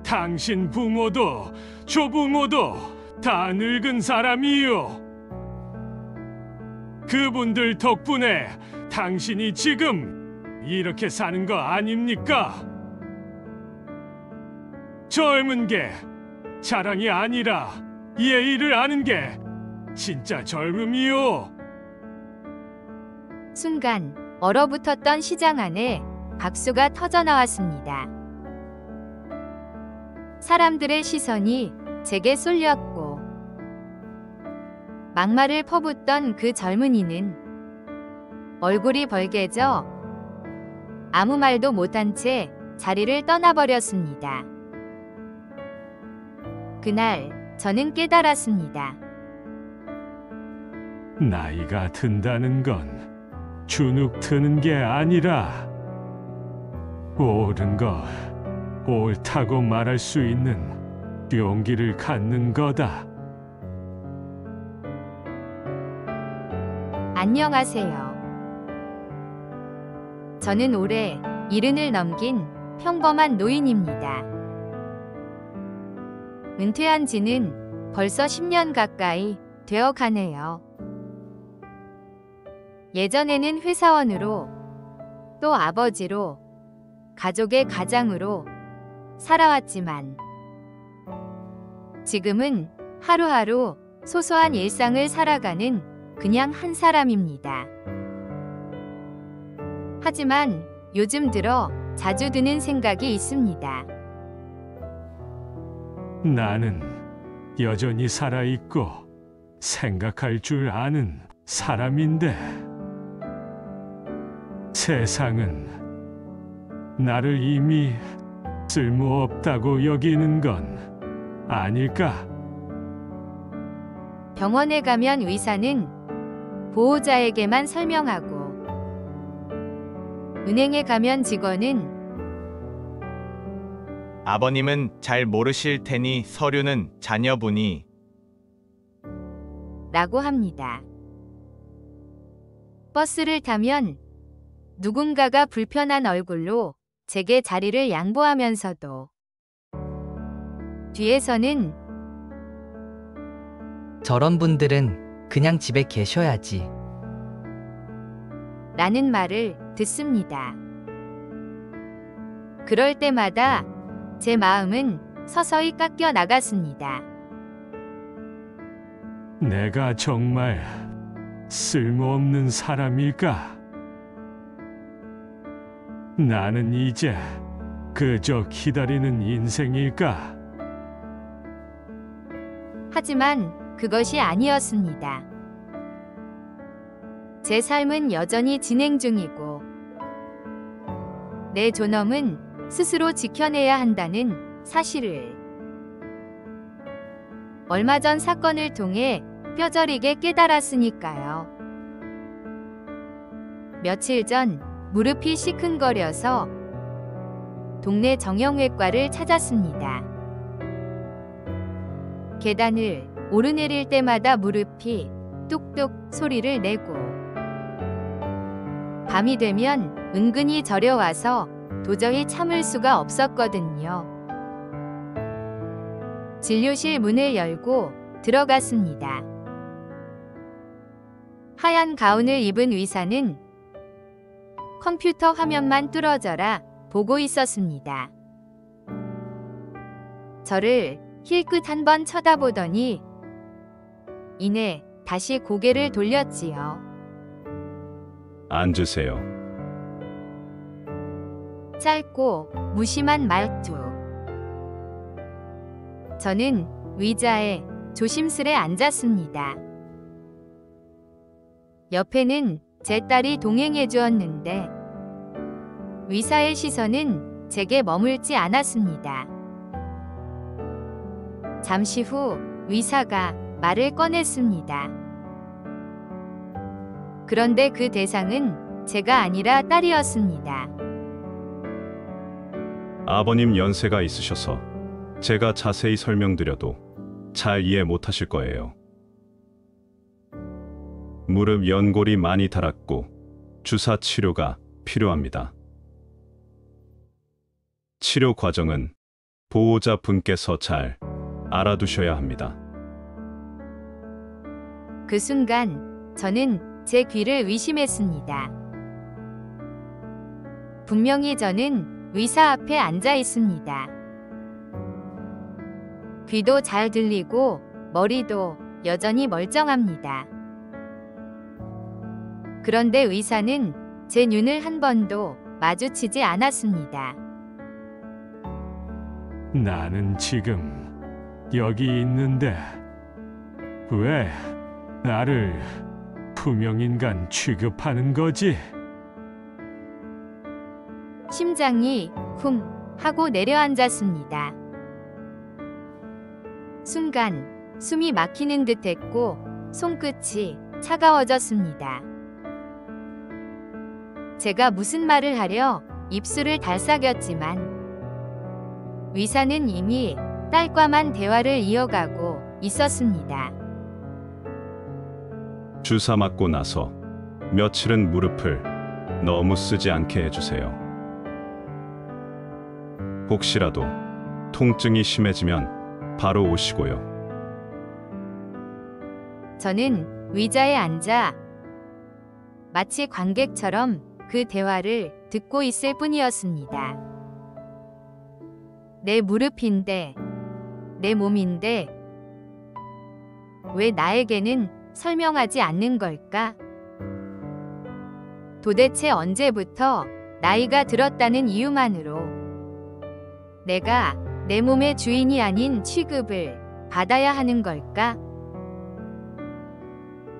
당신 부모도 조부모도 다 늙은 사람이요. 그분들 덕분에 당신이 지금 이렇게 사는 거 아닙니까? 젊은 게 자랑이 아니라 예의를 아는 게 진짜 젊음이요. 순간 얼어붙었던 시장 안에 박수가 터져나왔습니다. 사람들의 시선이 제게 쏠렸고 막말을 퍼붓던 그 젊은이는 얼굴이 벌개져 아무 말도 못한 채 자리를 떠나버렸습니다. 그날 저는 깨달았습니다. 나이가 든다는 건 주눅 드는 게 아니라 옳은 거 옳다고 말할 수 있는 용기를 갖는 거다. 안녕하세요. 저는 올해 70을 넘긴 평범한 노인입니다. 은퇴한 지는 벌써 10년 가까이 되어 가네요. 예전에는 회사원으로 또 아버지로 가족의 가장으로 살아왔지만 지금은 하루하루 소소한 일상을 살아가는 그냥 한 사람입니다. 하지만 요즘 들어 자주 드는 생각이 있습니다. 나는 여전히 살아있고 생각할 줄 아는 사람인데 세상은 나를 이미 쓸모없다고 여기는 건 아닐까? 병원에 가면 의사는 보호자에게만 설명하고 은행에 가면 직원은 아버님은 잘 모르실 테니 서류는 자녀분이 라고 합니다. 버스를 타면 누군가가 불편한 얼굴로 제게 자리를 양보하면서도 뒤에서는 저런 분들은 그냥 집에 계셔야지. 라는 말을 듣습니다. 그럴 때마다 제 마음은 서서히 깎여 나갔습니다. 내가 정말 쓸모없는 사람일까? 나는 이제 그저 기다리는 인생일까? 하지만 그것이 아니었습니다. 제 삶은 여전히 진행 중이고 내 존엄은 스스로 지켜내야 한다는 사실을 얼마 전 사건을 통해 뼈저리게 깨달았으니까요. 며칠 전 무릎이 시큰거려서 동네 정형외과를 찾았습니다. 계단을 오르내릴 때마다 무릎이 뚝뚝 소리를 내고 밤이 되면 은근히 저려와서 도저히 참을 수가 없었거든요. 진료실 문을 열고 들어갔습니다. 하얀 가운을 입은 의사는 컴퓨터 화면만 뚫어져라 보고 있었습니다. 저를 힐끗 한번 쳐다보더니 이내 다시 고개를 돌렸지요. 앉으세요. 짧고 무심한 말투. 저는 의자에 조심스레 앉았습니다. 옆에는 제 딸이 동행해 주었는데 의사의 시선은 제게 머물지 않았습니다. 잠시 후 의사가 말을 꺼냈습니다. 그런데 그 대상은 제가 아니라 딸이었습니다. 아버님 연세가 있으셔서 제가 자세히 설명드려도 잘 이해 못하실 거예요. 무릎 연골이 많이 닳았고 주사 치료가 필요합니다. 치료 과정은 보호자 분께서 잘 알아두셔야 합니다. 그 순간 저는 제 귀를 의심했습니다. 분명히 저는 의사 앞에 앉아 있습니다. 귀도 잘 들리고 머리도 여전히 멀쩡합니다. 그런데 의사는 제 눈을 한 번도 마주치지 않았습니다. 나는 지금 여기 있는데 왜 나를 투명인간 취급하는 거지? 심장이 쿵 하고 내려앉았습니다. 순간 숨이 막히는 듯했고 손끝이 차가워졌습니다. 제가 무슨 말을 하려 입술을 달싹였지만 의사는 이미 딸과만 대화를 이어가고 있었습니다. 주사 맞고 나서 며칠은 무릎을 너무 쓰지 않게 해주세요. 혹시라도 통증이 심해지면 바로 오시고요. 저는 의자에 앉아 마치 관객처럼 그 대화를 듣고 있을 뿐이었습니다. 내 무릎인데, 내 몸인데, 왜 나에게는 설명하지 않는 걸까? 도대체 언제부터 나이가 들었다는 이유만으로 내가 내 몸의 주인이 아닌 취급을 받아야 하는 걸까?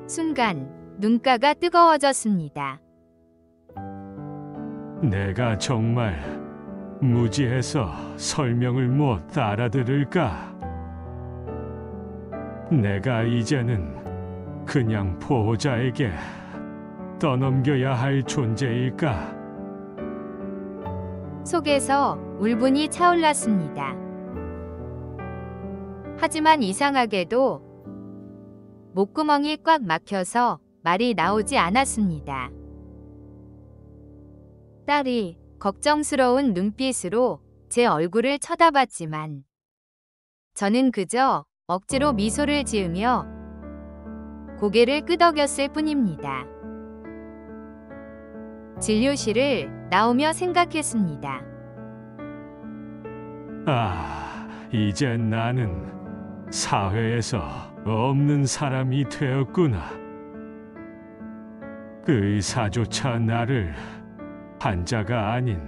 순간 눈가가 뜨거워졌습니다. 내가 정말 무지해서 설명을 못 알아들을까? 내가 이제는 그냥 보호자에게 떠넘겨야 할 존재일까? 속에서 울분이 차올랐습니다. 하지만 이상하게도 목구멍이 꽉 막혀서 말이 나오지 않았습니다. 딸이 걱정스러운 눈빛으로 제 얼굴을 쳐다봤지만 저는 그저 억지로 미소를 지으며 고개를 끄덕였을 뿐입니다. 진료실을 나오며 생각했습니다. 아, 이제 나는 사회에서 없는 사람이 되었구나. 의사조차 나를 환자가 아닌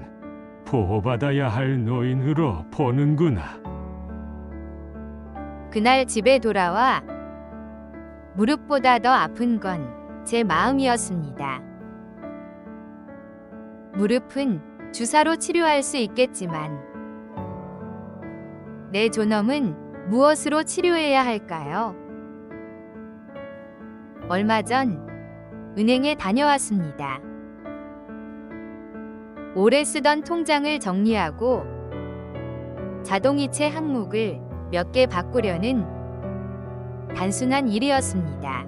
보호받아야 할 노인으로 보는구나. 그날 집에 돌아와 무릎보다 더 아픈 건 제 마음이었습니다. 무릎은 주사로 치료할 수 있겠지만 내 존엄은 무엇으로 치료해야 할까요? 얼마 전 은행에 다녀왔습니다. 오래 쓰던 통장을 정리하고 자동이체 항목을 몇 개 바꾸려는 단순한 일이었습니다.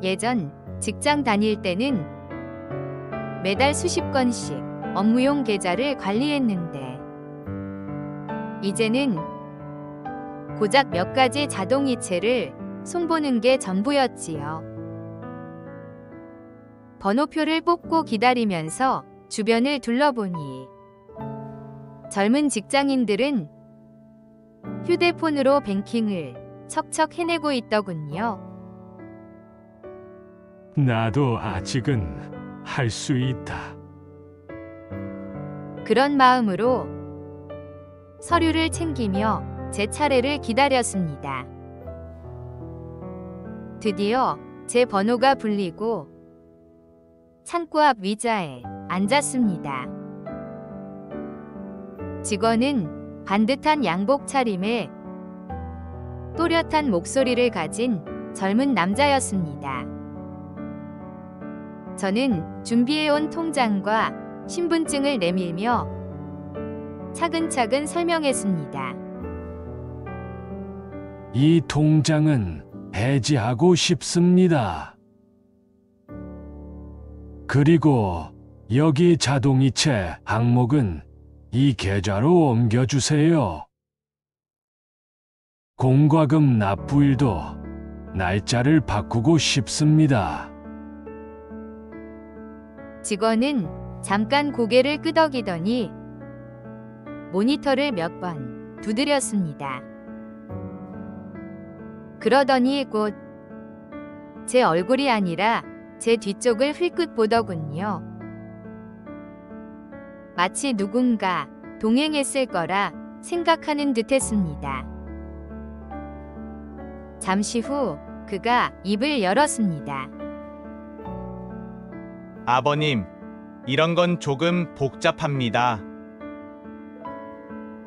예전 직장 다닐 때는 매달 수십 건씩 업무용 계좌를 관리했는데 이제는 고작 몇 가지 자동이체를 손보는 게 전부였지요. 번호표를 뽑고 기다리면서 주변을 둘러보니 젊은 직장인들은 휴대폰으로 뱅킹을 척척 해내고 있더군요. 나도 아직은 할 수 있다. 그런 마음으로 서류를 챙기며 제 차례를 기다렸습니다. 드디어 제 번호가 불리고 창구 앞 의자에 앉았습니다. 직원은 반듯한 양복 차림에 또렷한 목소리를 가진 젊은 남자였습니다. 저는 준비해온 통장과 신분증을 내밀며 차근차근 설명했습니다. 이 통장은 해지하고 싶습니다. 그리고 여기 자동이체 항목은 이 계좌로 옮겨주세요. 공과금 납부일도 날짜를 바꾸고 싶습니다. 직원은 잠깐 고개를 끄덕이더니 모니터를 몇 번 두드렸습니다. 그러더니 곧 제 얼굴이 아니라 제 뒤쪽을 흘끗 보더군요. 마치 누군가 동행했을 거라 생각하는 듯 했습니다. 잠시 후 그가 입을 열었습니다. 아버님, 이런 건 조금 복잡합니다.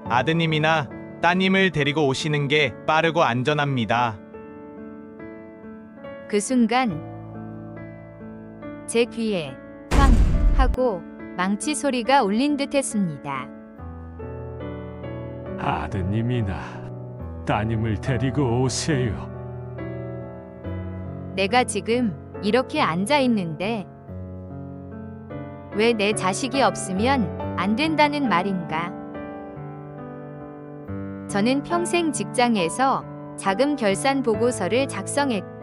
아드님이나 따님을 데리고 오시는 게 빠르고 안전합니다. 그 순간 제 귀에 쾅 하고 망치 소리가 울린 듯 했습니다. 아드님이나 따님을 데리고 오세요. 내가 지금 이렇게 앉아 있는데 왜 내 자식이 없으면 안 된다는 말인가? 저는 평생 직장에서 자금 결산 보고서를 작성했고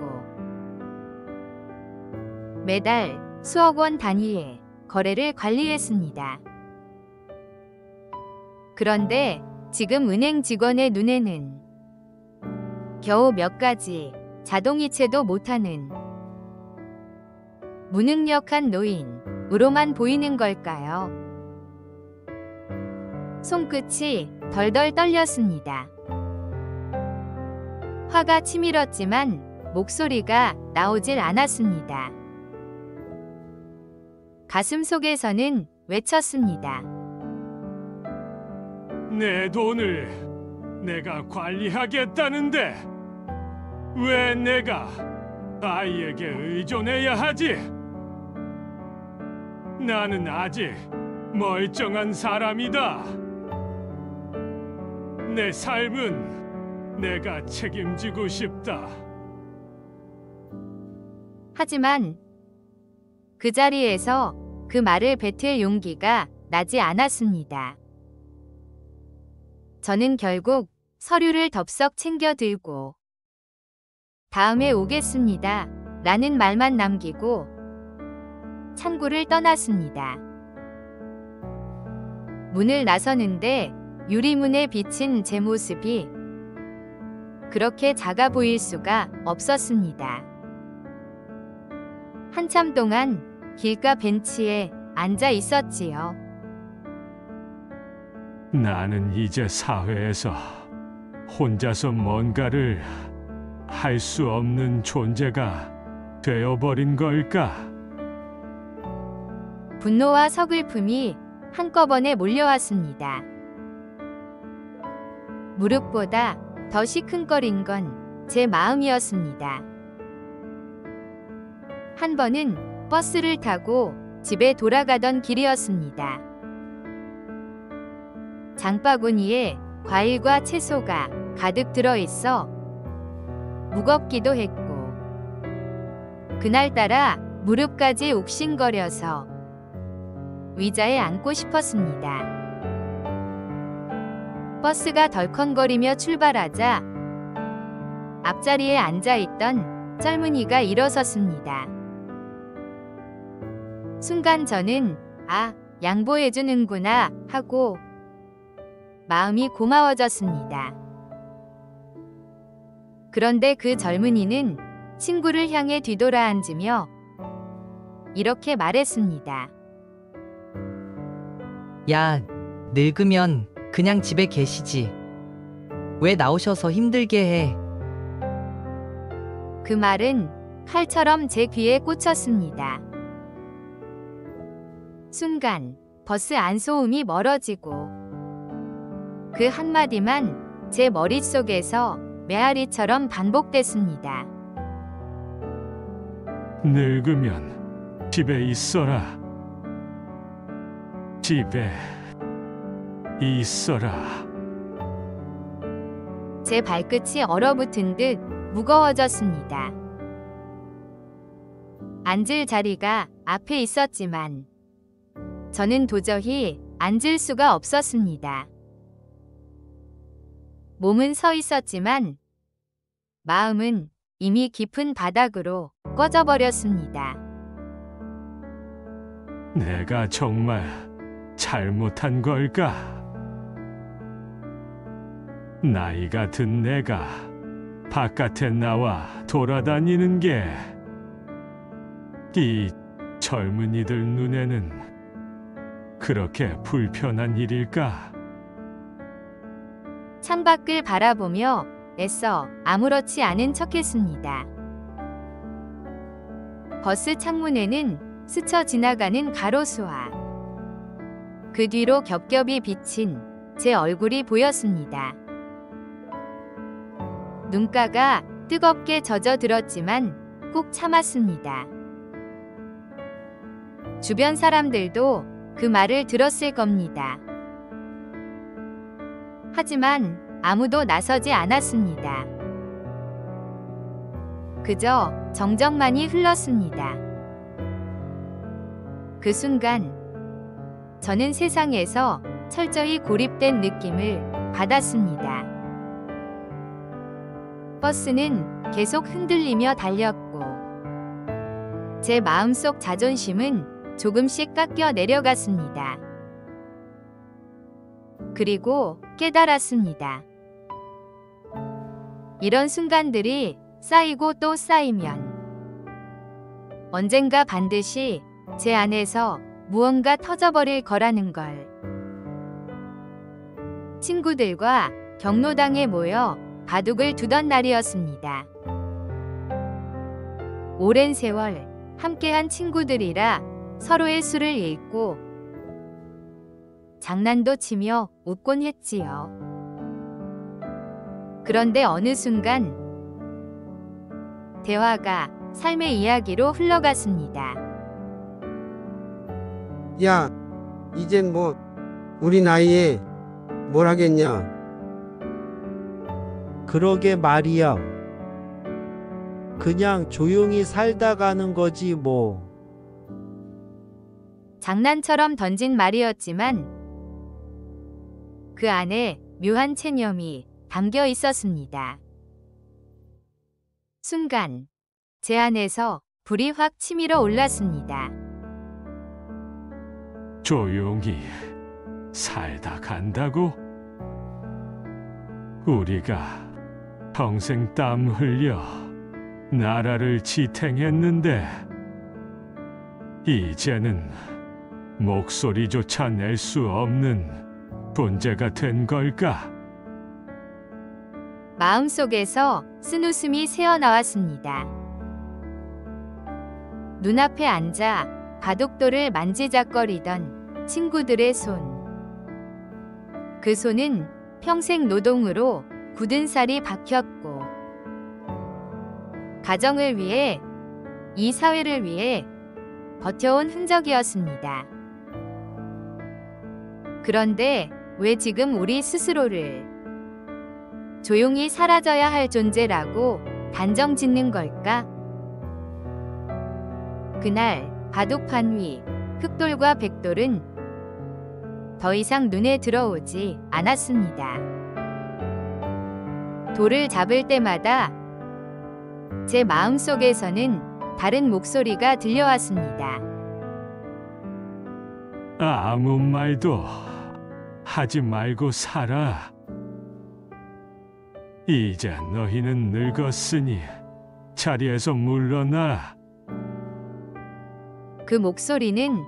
매달 수억 원 단위의 거래를 관리했습니다. 그런데 지금 은행 직원의 눈에는 겨우 몇 가지 자동이체도 못하는 무능력한 노인으로만 보이는 걸까요? 손끝이 덜덜 떨렸습니다. 화가 치밀었지만 목소리가 나오질 않았습니다. 가슴 속에서는 외쳤습니다. 내 돈을 내가 관리하겠다는데 왜 내가 아이에게 의존해야 하지? 나는 아직 멀쩡한 사람이다. 내 삶은 내가 책임지고 싶다. 하지만 그 자리에서 그 말을 뱉을 용기가 나지 않았습니다. 저는 결국 서류를 덥석 챙겨 들고 다음에 오겠습니다. 라는 말만 남기고 창구를 떠났습니다. 문을 나서는데 유리문에 비친 제 모습이 그렇게 작아 보일 수가 없었습니다. 한참 동안 길가 벤치에 앉아 있었지요. 나는 이제 사회에서 혼자서 뭔가를 할 수 없는 존재가 되어버린 걸까? 분노와 서글픔이 한꺼번에 몰려왔습니다. 무릎보다 더 시큰거린 건 제 마음이었습니다. 한 번은 버스를 타고 집에 돌아가던 길이었습니다. 장바구니에 과일과 채소가 가득 들어있어 무겁기도 했고 그날따라 무릎까지 욱신거려서 의자에 앉고 싶었습니다. 버스가 덜컹거리며 출발하자 앞자리에 앉아있던 젊은이가 일어섰습니다. 순간 저는 양보해주는구나 하고 마음이 고마워졌습니다. 그런데 그 젊은이는 친구를 향해 뒤돌아 앉으며 이렇게 말했습니다. 야, 늙으면 그냥 집에 계시지. 왜 나오셔서 힘들게 해? 그 말은 칼처럼 제 귀에 꽂혔습니다. 순간 버스 안소음이 멀어지고 그 한마디만 제 머릿속에서 메아리처럼 반복됐습니다. 늙으면 집에 있어라. 집에 있어라. 제 발끝이 얼어붙은 듯 무거워졌습니다. 앉을 자리가 앞에 있었지만 저는 도저히 앉을 수가 없었습니다. 몸은 서 있었지만 마음은 이미 깊은 바닥으로 꺼져버렸습니다. 내가 정말 잘못한 걸까? 나이가 든 내가 바깥에 나와 돌아다니는 게 이 젊은이들 눈에는 그렇게 불편한 일일까? 창밖을 바라보며 애써 아무렇지 않은 척했습니다. 버스 창문에는 스쳐 지나가는 가로수와 그 뒤로 겹겹이 비친 제 얼굴이 보였습니다. 눈가가 뜨겁게 젖어들었지만 꾹 참았습니다. 주변 사람들도 그 말을 들었을 겁니다. 하지만 아무도 나서지 않았습니다. 그저 정적만이 흘렀습니다. 그 순간 저는 세상에서 철저히 고립된 느낌을 받았습니다. 버스는 계속 흔들리며 달렸고 제 마음속 자존심은 조금씩 깎여 내려갔습니다. 그리고 깨달았습니다. 이런 순간들이 쌓이고 또 쌓이면 언젠가 반드시 제 안에서 무언가 터져버릴 거라는 걸. 친구들과 경로당에 모여 바둑을 두던 날이었습니다. 오랜 세월 함께한 친구들이라 서로의 수를 읽고 장난도 치며 웃곤 했지요. 그런데 어느 순간 대화가 삶의 이야기로 흘러갔습니다. 야, 이젠 뭐 우리 나이에 뭘 하겠냐? 그러게 말이야. 그냥 조용히 살다 가는 거지 뭐. 장난처럼 던진 말이었지만 그 안에 묘한 체념이 담겨 있었습니다. 순간 제 안에서 불이 확 치밀어 올랐습니다. 조용히 살다 간다고? 우리가 평생 땀 흘려 나라를 지탱했는데 이제는 목소리조차 낼 수 없는 존재가 된 걸까? 마음속에서 쓴웃음이 새어나왔습니다. 눈앞에 앉아 바둑돌을 만지작거리던 친구들의 손. 그 손은 평생 노동으로 굳은 살이 박혔고 가정을 위해, 이 사회를 위해 버텨온 흔적이었습니다. 그런데 왜 지금 우리 스스로를 조용히 사라져야 할 존재라고 단정 짓는 걸까? 그날 바둑판 위 흑돌과 백돌은 더 이상 눈에 들어오지 않았습니다. 돌을 잡을 때마다 제 마음속에서는 다른 목소리가 들려왔습니다. 아무 말도 하지 말고 살아. 이제 너희는 늙었으니 자리에서 물러나. 그 목소리는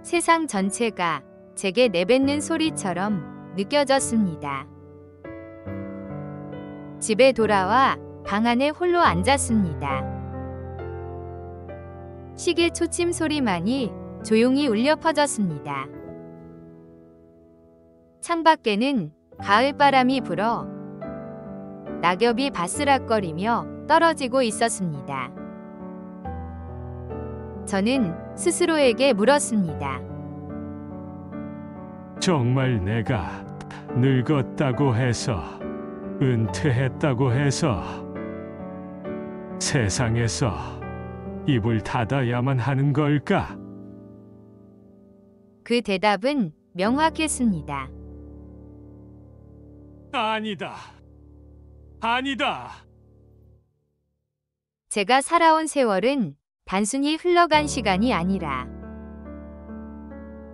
세상 전체가 제게 내뱉는 소리처럼 느껴졌습니다. 집에 돌아와 방 안에 홀로 앉았습니다. 시계 초침 소리만이 조용히 울려 퍼졌습니다. 창밖에는 가을바람이 불어 낙엽이 바스락거리며 떨어지고 있었습니다. 저는 스스로에게 물었습니다. 정말 내가 늙었다고 해서, 은퇴했다고 해서 세상에서 입을 닫아야만 하는 걸까? 그 대답은 명확했습니다. 아니다. 아니다. 제가 살아온 세월은 단순히 흘러간 시간이 아니라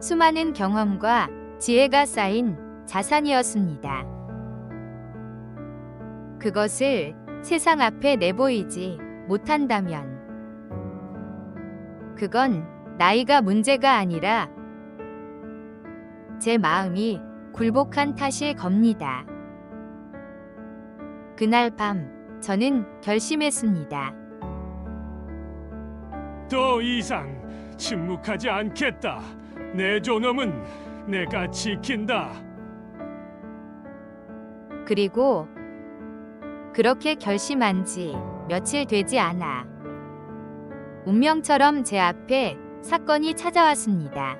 수많은 경험과 지혜가 쌓인 자산이었습니다. 그것을 세상 앞에 내보이지 못한다면 그건 나이가 문제가 아니라 제 마음이 굴복한 탓일 겁니다. 그날 밤 저는 결심했습니다. 더 이상 침묵하지 않겠다. 내 존엄은 내가 지킨다. 그리고 그렇게 결심한 지 며칠 되지 않아 운명처럼 제 앞에 사건이 찾아왔습니다.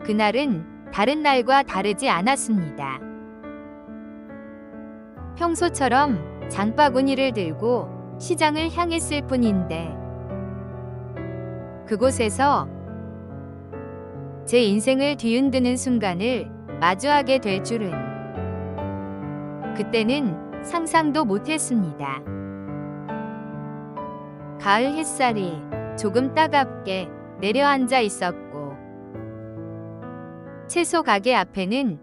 그날은 다른 날과 다르지 않았습니다. 평소처럼 장바구니를 들고 시장을 향했을 뿐인데 그곳에서 제 인생을 뒤흔드는 순간을 마주하게 될 줄은 그때는 상상도 못했습니다. 가을 햇살이 조금 따갑게 내려앉아 있었고 채소 가게 앞에는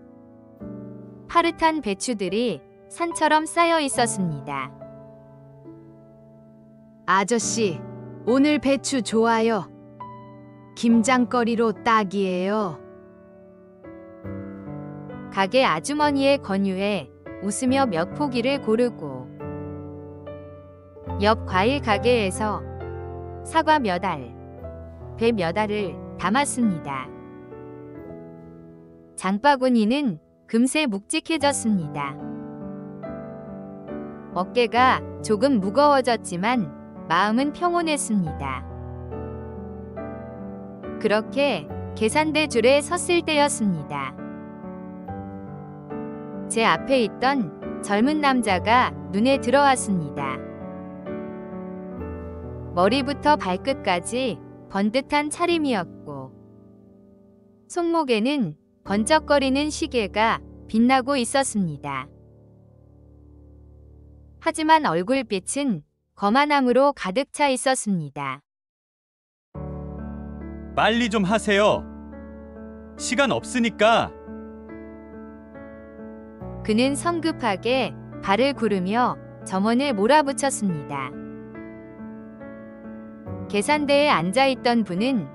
파릇한 배추들이 산처럼 쌓여 있었습니다. 아저씨, 오늘 배추 좋아요. 김장거리로 딱이에요. 가게 아주머니의 권유에 웃으며 몇 포기를 고르고 옆 과일 가게에서 사과 몇 알, 배 몇 알을 담았습니다. 장바구니는 금세 묵직해졌습니다. 어깨가 조금 무거워졌지만 마음은 평온했습니다. 그렇게 계산대 줄에 섰을 때였습니다. 제 앞에 있던 젊은 남자가 눈에 들어왔습니다. 머리부터 발끝까지 번듯한 차림이었고 손목에는 번쩍거리는 시계가 빛나고 있었습니다. 하지만 얼굴빛은 거만함으로 가득 차 있었습니다. 빨리 좀 하세요. 시간 없으니까. 그는 성급하게 발을 구르며 점원을 몰아붙였습니다. 계산대에 앉아있던 분은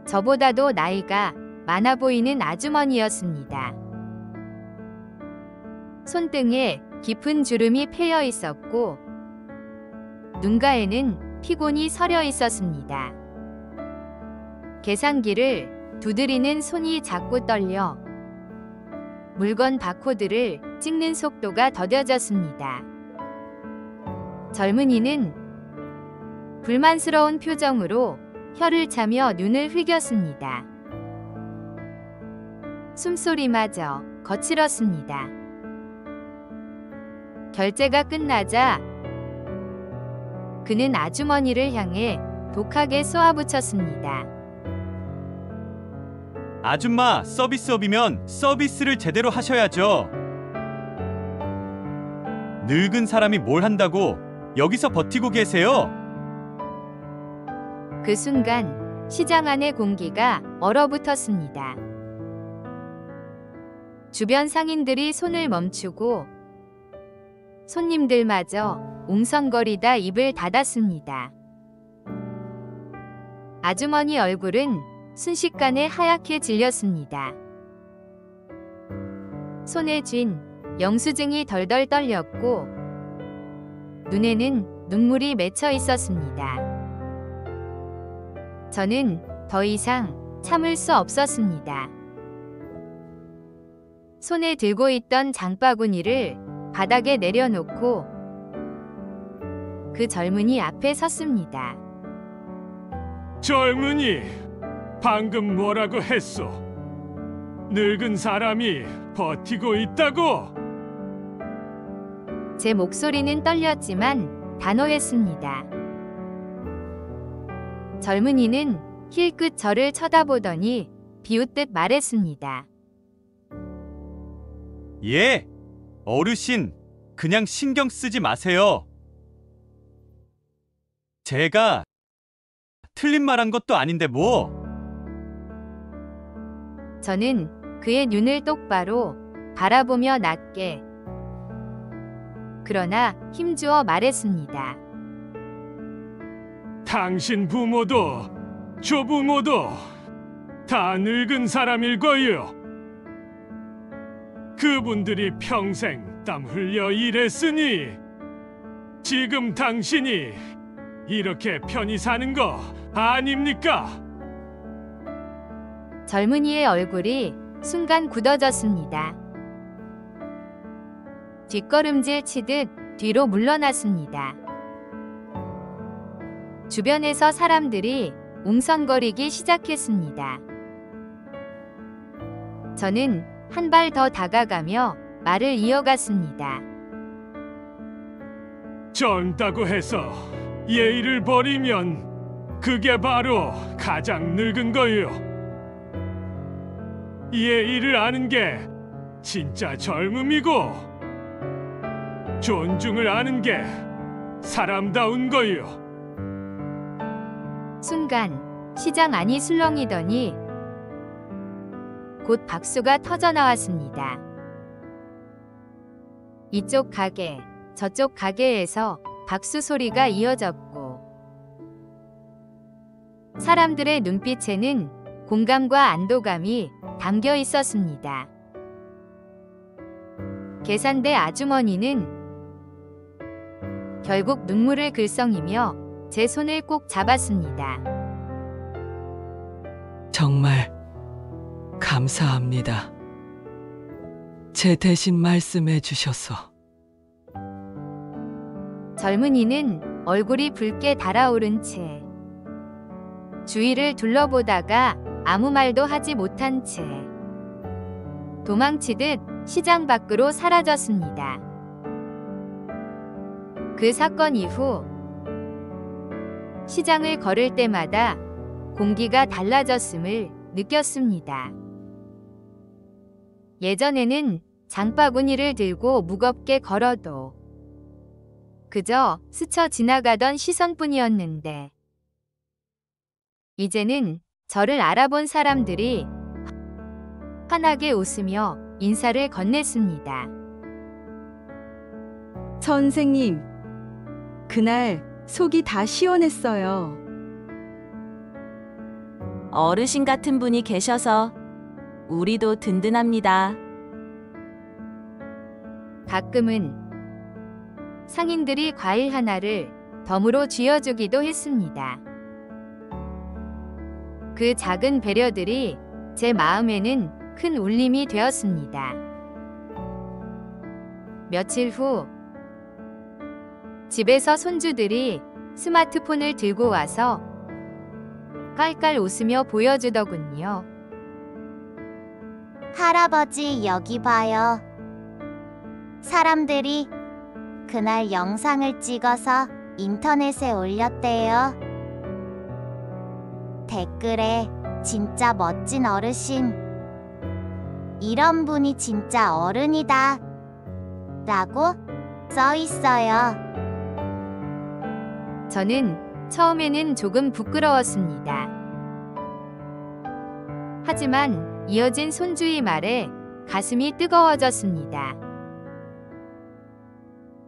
저보다도 나이가 많아 보이는 아주머니였습니다. 손등에 깊은 주름이 패여 있었고 눈가에는 피곤이 서려 있었습니다. 계산기를 두드리는 손이 자꾸 떨려 물건 바코드를 찍는 속도가 더뎌졌습니다. 젊은이는 불만스러운 표정으로 혀를 차며 눈을 흘겼습니다. 숨소리마저 거칠었습니다. 결제가 끝나자 그는 아주머니를 향해 독하게 쏘아붙였습니다. 아줌마, 서비스업이면 서비스를 제대로 하셔야죠. 늙은 사람이 뭘 한다고 여기서 버티고 계세요? 그 순간 시장 안의 공기가 얼어붙었습니다. 주변 상인들이 손을 멈추고 손님들마저 웅성거리다 입을 닫았습니다. 아주머니 얼굴은 순식간에 하얗게 질렸습니다. 손에 쥔 영수증이 덜덜 떨렸고 눈에는 눈물이 맺혀 있었습니다. 저는 더 이상 참을 수 없었습니다. 손에 들고 있던 장바구니를 바닥에 내려놓고 그 젊은이 앞에 섰습니다. 젊은이, 방금 뭐라고 했소? 늙은 사람이 버티고 있다고? 제 목소리는 떨렸지만 단호했습니다. 젊은이는 힐끗 저를 쳐다보더니 비웃듯 말했습니다. 예, 어르신, 그냥 신경 쓰지 마세요. 제가 틀린 말 한 것도 아닌데 뭐. 저는 그의 눈을 똑바로 바라보며 낮게 그러나 힘주어 말했습니다. 당신 부모도 조부모도 다 늙은 사람일 거예요. 그분들이 평생 땀 흘려 일했으니 지금 당신이 이렇게 편히 사는 거 아닙니까? 젊은이의 얼굴이 순간 굳어졌습니다. 뒷걸음질 치듯 뒤로 물러났습니다. 주변에서 사람들이 웅성거리기 시작했습니다. 저는 한 발 더 다가가며 말을 이어갔습니다. 젊다고 해서 예의를 버리면 그게 바로 가장 늙은 거예요. 예의를 아는 게 진짜 젊음이고 존중을 아는 게 사람다운 거예요. 순간 시장 안이 술렁이더니 곧 박수가 터져 나왔습니다. 이쪽 가게, 저쪽 가게에서 박수 소리가 이어졌고 사람들의 눈빛에는 공감과 안도감이 담겨 있었습니다. 계산대 아주머니는 결국 눈물을 글썽이며 제 손을 꼭 잡았습니다. 정말 감사합니다. 제 대신 말씀해 주셔서. 젊은이는 얼굴이 붉게 달아오른 채 주위를 둘러보다가 아무 말도 하지 못한 채 도망치듯 시장 밖으로 사라졌습니다. 그 사건 이후 시장을 걸을 때마다 공기가 달라졌음을 느꼈습니다. 예전에는 장바구니를 들고 무겁게 걸어도 그저 스쳐 지나가던 시선뿐이었는데 이제는 저를 알아본 사람들이 환하게 웃으며 인사를 건넸습니다. 선생님, 그날 속이 다 시원했어요. 어르신 같은 분이 계셔서 우리도 든든합니다. 가끔은 상인들이 과일 하나를 덤으로 쥐어주기도 했습니다. 그 작은 배려들이 제 마음에는 큰 울림이 되었습니다. 며칠 후 집에서 손주들이 스마트폰을 들고 와서 깔깔 웃으며 보여주더군요. 할아버지 여기 봐요. 사람들이 그날 영상을 찍어서 인터넷에 올렸대요. 댓글에 진짜 멋진 어르신, 이런 분이 진짜 어른이다 라고 써 있어요. 저는 처음에는 조금 부끄러웠습니다. 하지만 이어진 손주의 말에 가슴이 뜨거워졌습니다.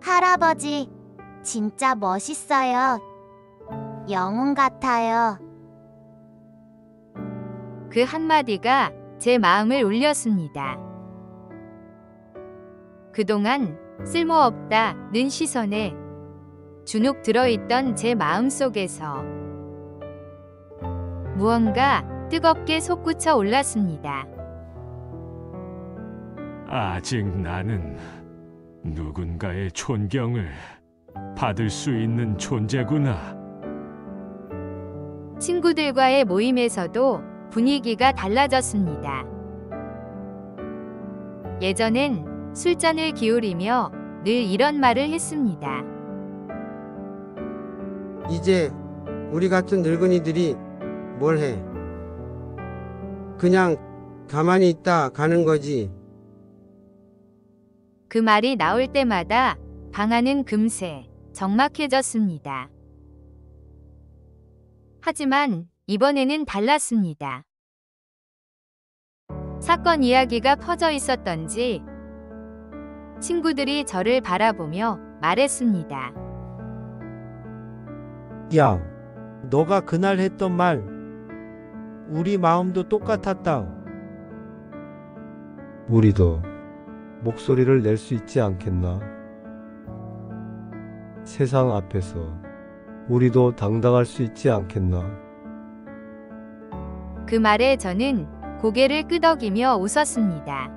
할아버지, 진짜 멋있어요. 영웅 같아요. 그 한마디가 제 마음을 울렸습니다. 그동안 쓸모없다는 시선에 주눅 들어있던 제 마음속에서 무언가 뜨겁게 솟구쳐 올랐습니다. 아직 나는 누군가의 존경을 받을 수 있는 존재구나. 친구들과의 모임에서도 분위기가 달라졌습니다. 예전엔 술잔을 기울이며 늘 이런 말을 했습니다. 이제 우리 같은 늙은이들이 뭘 해? 그냥 가만히 있다 가는 거지. 그 말이 나올 때마다 방 안은 금세 적막해졌습니다. 하지만 이번에는 달랐습니다. 사건 이야기가 퍼져 있었던지 친구들이 저를 바라보며 말했습니다. 야, 너가 그날 했던 말, 우리 마음도 똑같았다. 우리도 목소리를 낼 수 있지 않겠나? 세상 앞에서 우리도 당당할 수 있지 않겠나? 그 말에 저는 고개를 끄덕이며 웃었습니다.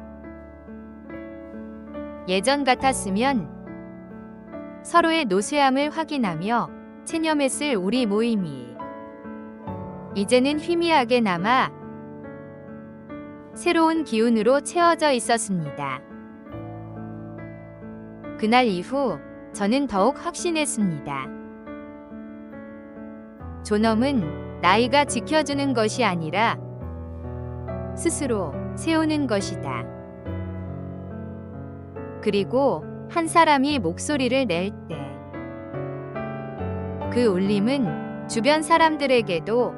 예전 같았으면 서로의 노쇠함을 확인하며 체념했을 우리 모임이 이제는 희미하게 남아 새로운 기운으로 채워져 있었습니다. 그날 이후 저는 더욱 확신했습니다. 존엄은 나이가 지켜주는 것이 아니라 스스로 세우는 것이다. 그리고 한 사람이 목소리를 낼 때 그 울림은 주변 사람들에게도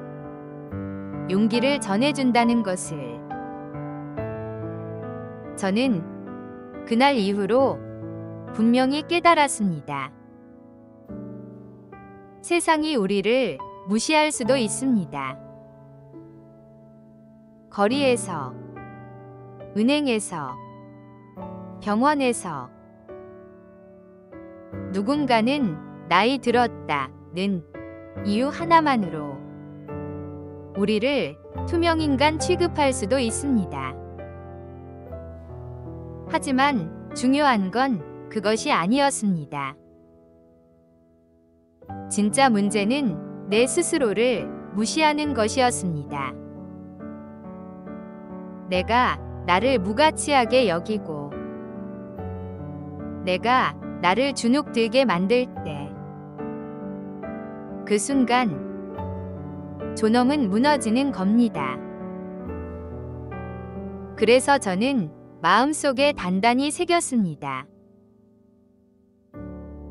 용기를 전해준다는 것을 저는 그날 이후로 분명히 깨달았습니다. 세상이 우리를 무시할 수도 있습니다. 거리에서, 은행에서, 병원에서 누군가는 나이 들었다는 이유 하나만으로 우리를 투명인간 취급할 수도 있습니다. 하지만 중요한 건 그것이 아니었습니다. 진짜 문제는 내 스스로를 무시하는 것이었습니다. 내가 나를 무가치하게 여기고 내가 나를 주눅들게 만들 때 그 순간 존엄은 무너지는 겁니다. 그래서 저는 마음속에 단단히 새겼습니다.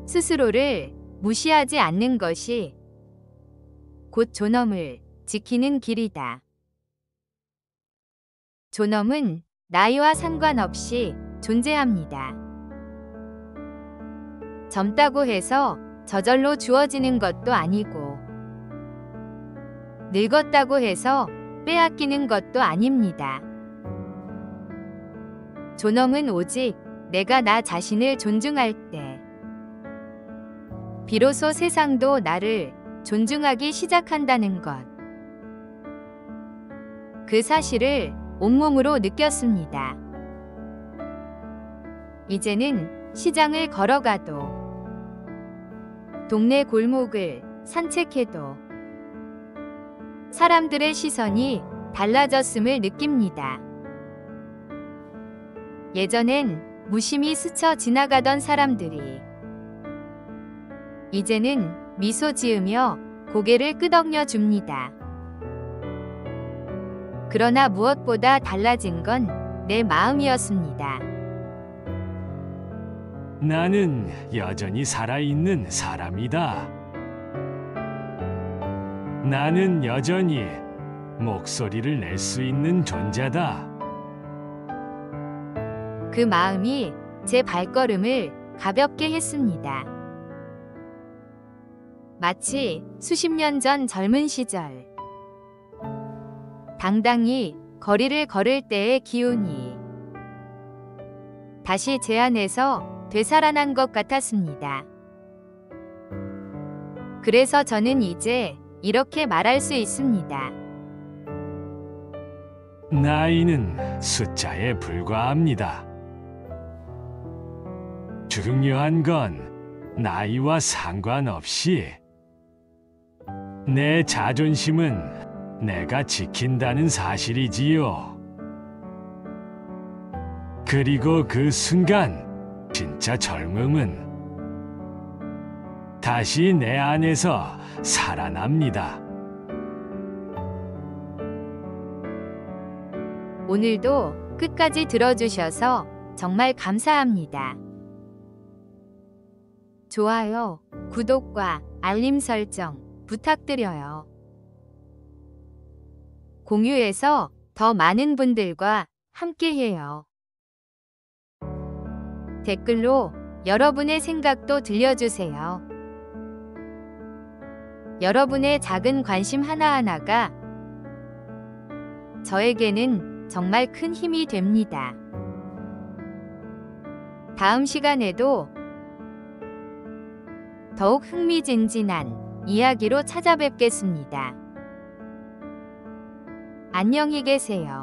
스스로를 무시하지 않는 것이 곧 존엄을 지키는 길이다. 존엄은 나이와 상관없이 존재합니다. 젊다고 해서 저절로 주어지는 것도 아니고 늙었다고 해서 빼앗기는 것도 아닙니다. 존엄은 오직 내가 나 자신을 존중할 때 비로소 세상도 나를 존중하기 시작한다는 것. 그 사실을 온몸으로 느꼈습니다. 이제는 시장을 걸어가도 동네 골목을 산책해도 사람들의 시선이 달라졌음을 느낍니다. 예전엔 무심히 스쳐 지나가던 사람들이 이제는 미소 지으며 고개를 끄덕여 줍니다. 그러나 무엇보다 달라진 건 내 마음이었습니다. 나는 여전히 살아있는 사람이다. 나는 여전히 목소리를 낼 수 있는 존재다. 그 마음이 제 발걸음을 가볍게 했습니다. 마치 수십 년 전 젊은 시절 당당히 거리를 걸을 때의 기운이 다시 제 안에서 되살아난 것 같았습니다. 그래서 저는 이제 이렇게 말할 수 있습니다. 나이는 숫자에 불과합니다. 중요한 건 나이와 상관없이 내 자존심은 내가 지킨다는 사실이지요. 그리고 그 순간 진짜 젊음은 다시 내 안에서 살아납니다. 오늘도 끝까지 들어주셔서 정말 감사합니다. 좋아요, 구독과 알림 설정 부탁드려요. 공유해서 더 많은 분들과 함께해요. 댓글로 여러분의 생각도 들려주세요. 여러분의 작은 관심 하나하나가 저에게는 정말 큰 힘이 됩니다. 다음 시간에도 더욱 흥미진진한 이야기로 찾아뵙겠습니다. 안녕히 계세요.